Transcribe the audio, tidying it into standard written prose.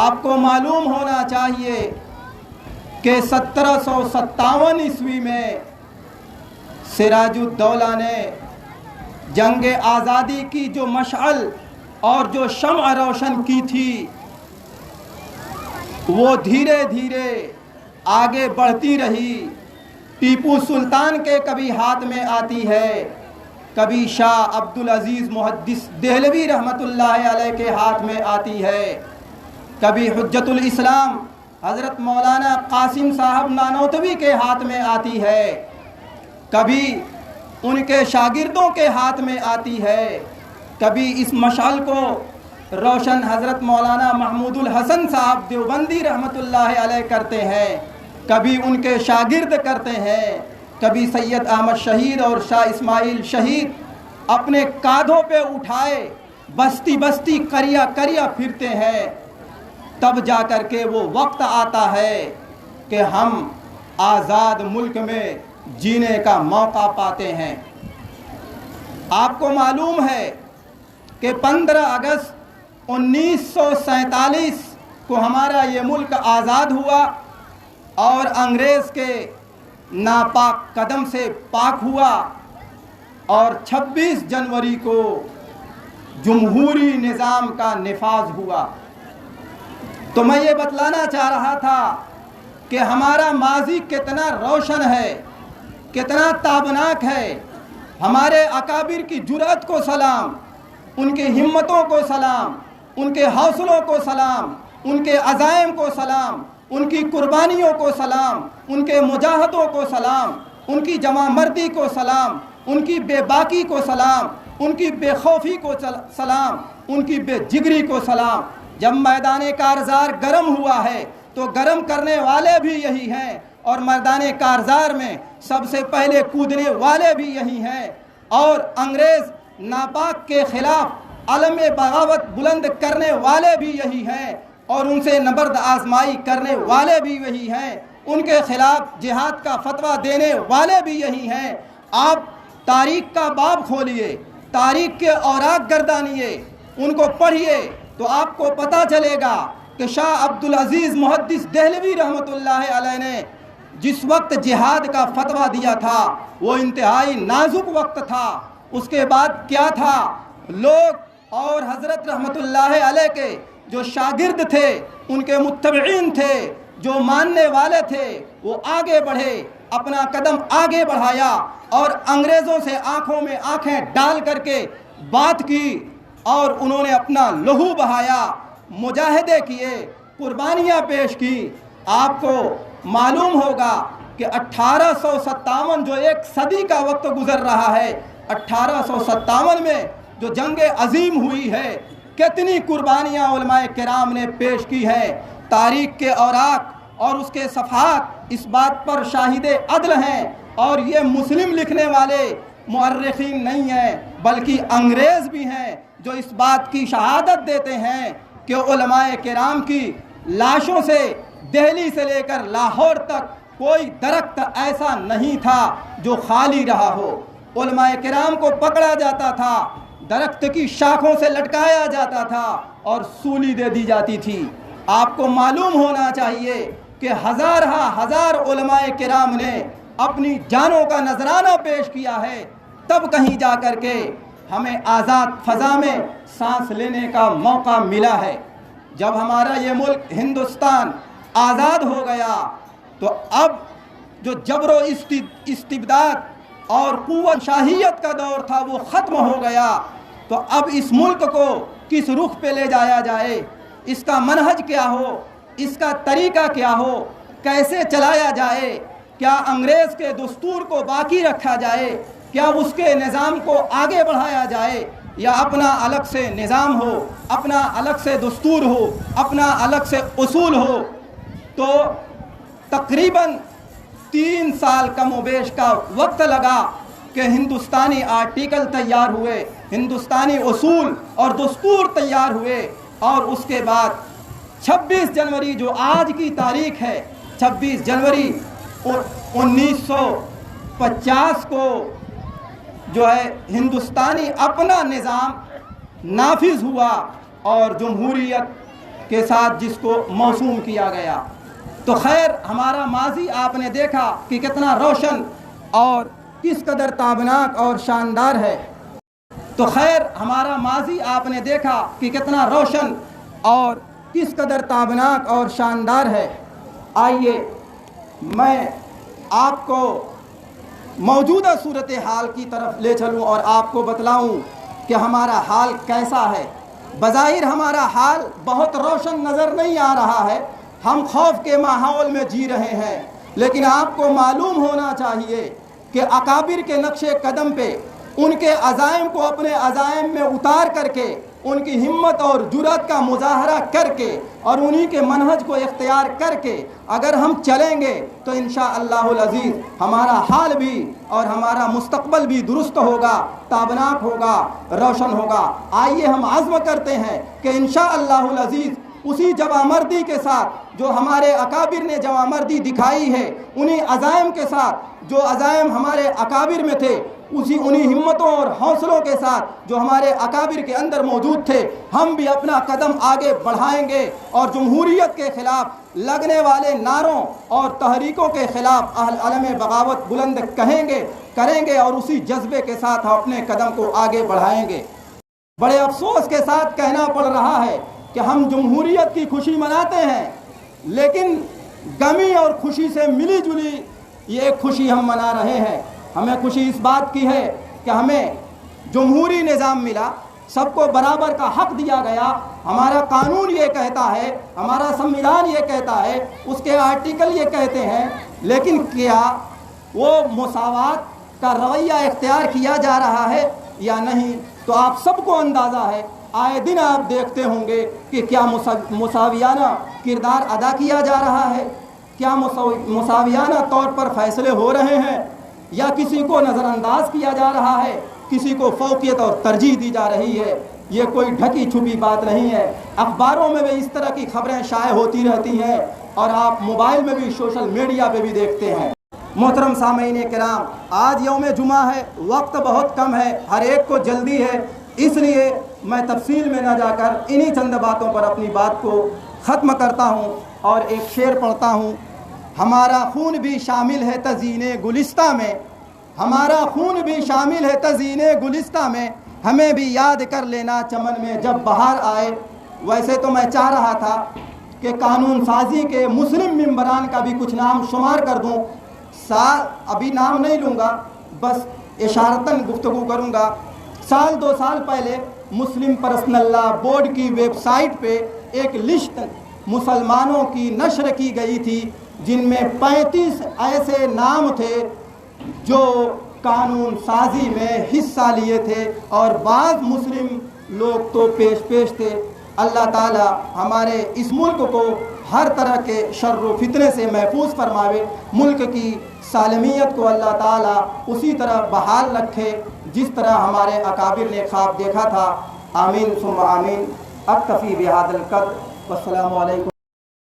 آپ کو معلوم ہونا چاہیے کہ 1757 عیسوی میں سراج الدولہ نے جنگ آزادی کی جو مشعل اور جو شمع روشن کی تھی وہ دھیرے دھیرے آگے بڑھتی رہی۔ ٹیپو سلطان کے کبھی ہاتھ میں آتی ہے، کبھی شاہ عبدالعزیز محدث دہلوی رحمۃ اللہ علیہ کے ہاتھ میں آتی ہے، کبھی حجت الاسلام حضرت مولانا قاسم صاحب نانوتوی کے ہاتھ میں آتی ہے، کبھی ان کے شاگردوں کے ہاتھ میں آتی ہے، کبھی اس مشعل کو روشن حضرت مولانا محمود الحسن صاحب دیوبندی رحمۃ اللہ علیہ کرتے ہیں، کبھی ان کے شاگرد کرتے ہیں، کبھی سید احمد شہید اور شاہ اسماعیل شہید اپنے کاندھوں پہ اٹھائے بستی بستی کریا کریا پھرتے ہیں۔ تب جا کر کے وہ وقت آتا ہے کہ ہم آزاد ملک میں جینے کا موقع پاتے ہیں۔ آپ کو معلوم ہے کہ 15 اگست 1947 کو ہمارا یہ ملک آزاد ہوا اور انگریز کے ناپاک قدم سے پاک ہوا، اور 26 جنوری کو جمہوری نظام کا نفاذ ہوا۔ تو میں یہ بتلانا چاہ رہا تھا کہ ہمارا ماضی کتنا روشن ہے، کتنا تابناک ہے۔ ہمارے اکابر کی جرأت کو سلام، ان کے ہمتوں کو سلام، ان کے حوصلوں کو سلام، ان کے عزائم کو سلام، ان کی قربانیوں کو سلام، ان کے مجاہدوں کو سلام، ان کی جمع مردی کو سلام، ان کی بے باکی کو سلام، ان کی بے خوفی کو سلام، ان کی بے جگری کو سلام۔ جب میدان کارزار گرم ہوا ہے تو گرم کرنے والے بھی یہی ہیں، اور میدان کارزار میں سب سے پہلے کودنے والے بھی یہی ہیں، اور انگریز ناپاک کے خلاف علم بغاوت بلند کرنے والے بھی یہی ہیں، اور ان سے نبرد آزمائی کرنے والے بھی یہی ہیں، ان کے خلاف جہاد کا فتویٰ دینے والے بھی یہی ہیں۔ آپ تاریخ کا باب کھولیے، تاریخ کے اوراق گردانیے، ان کو پڑھیے تو آپ کو پتہ چلے گا کہ شاہ عبدالعزیز محدث دہلوی رحمۃ اللہ علیہ نے جس وقت جہاد کا فتویٰ دیا تھا وہ انتہائی نازک وقت تھا۔ اس کے بعد کیا تھا، لوگ اور حضرت رحمۃ اللہ علیہ کے جو شاگرد تھے، ان کے متبعین تھے، جو ماننے والے تھے، وہ آگے بڑھے، اپنا قدم آگے بڑھایا اور انگریزوں سے آنکھوں میں آنکھیں ڈال کر کے بات کی، اور انہوں نے اپنا لہو بہایا، مجاہدے کیے، قربانیاں پیش کی۔ آپ کو معلوم ہوگا کہ 1857 جو ایک صدی کا وقت گزر رہا ہے، 1857 میں جو جنگ عظیم ہوئی ہے، کتنی قربانیاں علماء کرام نے پیش کی ہے۔ تاریخ کے اوراق اور اس کے صفحات اس بات پر شاہد عدل ہیں، اور یہ مسلم لکھنے والے مؤرخین نہیں ہیں بلکہ انگریز بھی ہیں جو اس بات کی شہادت دیتے ہیں کہ علماء کرام کی لاشوں سے دہلی سے لے کر لاہور تک کوئی درخت ایسا نہیں تھا جو خالی رہا ہو۔ علماء کرام کو پکڑا جاتا تھا، درخت کی شاخوں سے لٹکایا جاتا تھا اور سولی دے دی جاتی تھی۔ آپ کو معلوم ہونا چاہیے کہ ہزار علماء کرام نے اپنی جانوں کا نذرانہ پیش کیا ہے، تب کہیں جا کر کے ہمیں آزاد فضا میں سانس لینے کا موقع ملا ہے۔ جب ہمارا یہ ملک ہندوستان آزاد ہو گیا تو اب جو جبر و استبداد اور قوت شاہیت کا دور تھا وہ ختم ہو گیا، تو اب اس ملک کو کس رخ پہ لے جایا جائے، اس کا منہج کیا ہو، اس کا طریقہ کیا ہو، کیسے چلایا جائے؟ کیا انگریز کے دستور کو باقی رکھا جائے؟ کیا اس کے نظام کو آگے بڑھایا جائے، یا اپنا الگ سے نظام ہو، اپنا الگ سے دستور ہو، اپنا الگ سے اصول ہو؟ تو تقریباً 3 سال کم و بیش کا وقت لگا کہ ہندوستانی آرٹیکل تیار ہوئے، ہندوستانی اصول اور دستور تیار ہوئے، اور اس کے بعد 26 جنوری جو آج کی تاریخ ہے، 26 جنوری 1950 کو جو ہے ہندوستانی اپنا نظام نافذ ہوا اور جمہوریت کے ساتھ جس کو موسوم کیا گیا۔ تو خیر ہمارا ماضی آپ نے دیکھا کہ کتنا روشن اور کس قدر تابناک اور شاندار ہے۔ تو خیر ہمارا ماضی آپ نے دیکھا کہ کتنا روشن اور کس قدر تابناک اور شاندار ہے۔ آئیے میں آپ کو موجودہ صورتحال کی طرف لے چلوں اور آپ کو بتلاؤں کہ ہمارا حال کیسا ہے۔ بظاہر ہمارا حال بہت روشن نظر نہیں آ رہا ہے، ہم خوف کے ماحول میں جی رہے ہیں، لیکن آپ کو معلوم ہونا چاہیے کہ اکابر کے نقش قدم پہ ان کے عزائم کو اپنے عزائم میں اتار کر کے، ان کی ہمت اور جرأت کا مظاہرہ کر کے اور انہی کے منہج کو اختیار کر کے اگر ہم چلیں گے تو انشاءاللہ العزیز ہمارا حال بھی اور ہمارا مستقبل بھی درست ہوگا، تابناک ہوگا، روشن ہوگا۔ آئیے ہم عزم کرتے ہیں کہ انشاءاللہ العزیز اسی جوامردی کے ساتھ جو ہمارے اکابر نے جوامردی دکھائی ہے، انہی عزائم کے ساتھ جو عزائم ہمارے اکابر میں تھے، انہی ہمتوں اور حوصلوں کے ساتھ جو ہمارے اکابر کے اندر موجود تھے، ہم بھی اپنا قدم آگے بڑھائیں گے اور جمہوریت کے خلاف لگنے والے نعروں اور تحریکوں کے خلاف علم بغاوت بلند کریں گے اور اسی جذبے کے ساتھ ہم اپنے قدم کو آگے بڑھائیں گے۔ بڑے افسوس کے ساتھ کہنا پڑ رہا ہے کہ ہم جمہوریت کی خوشی مناتے ہیں، لیکن غمی اور خوشی سے ملی جلی یہ ایک خوشی ہم منا رہے ہیں۔ ہمیں خوشی اس بات کی ہے کہ ہمیں جمہوری نظام ملا، سب کو برابر کا حق دیا گیا، ہمارا قانون یہ کہتا ہے، ہمارا سنویدھان یہ کہتا ہے، اس کے آرٹیکل یہ کہتے ہیں، لیکن کیا وہ مساوات کا رویہ اختیار کیا جا رہا ہے یا نہیں؟ تو آپ سب کو اندازہ ہے، آئے دن آپ دیکھتے ہوں گے کہ کیا مساویانہ کردار ادا کیا جا رہا ہے، کیا مساویانہ طور پر فیصلے ہو رہے ہیں، یا کسی کو نظر انداز کیا جا رہا ہے، کسی کو فوقیت اور ترجیح دی جا رہی ہے۔ یہ کوئی ڈھکی چھپی بات نہیں ہے، اخباروں میں بھی اس طرح کی خبریں شائع ہوتی رہتی ہیں اور آپ موبائل میں بھی سوشل میڈیا پہ بھی دیکھتے ہیں۔ محترم سامعین کرام، آج یوم جمعہ ہے، وقت بہت کم ہے، ہر ایک کو جلدی ہے، اس لیے میں تفصیل میں نہ جا کر انہی چند باتوں پر اپنی بات کو ختم کرتا ہوں اور ایک شعر پڑھتا ہوں۔ ہمارا خون بھی شامل ہے تزئین گلستہ میں، ہمارا خون بھی شامل ہے تزئین گلستہ میں، ہمیں بھی یاد کر لینا چمن میں جب بہار آئے۔ ویسے تو میں چاہ رہا تھا کہ قانون سازی کے مسلم ممبران کا بھی کچھ نام شمار کر دوں، ابھی نام نہیں لوں گا، بس اشارتاً گفتگو کروں گا۔ سال 2 سال پہلے مسلم پرسنل لا بورڈ کی ویب سائٹ پہ ایک لسٹ مسلمانوں کی نشر کی گئی تھی، جن میں 35 ایسے نام تھے جو قانون سازی میں حصہ لیے تھے اور بعض مسلم لوگ تو پیش تھے۔ اللہ تعالی ہمارے اس ملک کو ہر طرح کے شر و فتنے سے محفوظ فرماوے، ملک کی سالمیت کو اللہ تعالی اسی طرح بحال رکھے جس طرح ہمارے اکابر نے خواب دیکھا تھا۔ آمین ثم آمین۔ اکتفی بہذا القدر، والسلام علیکم۔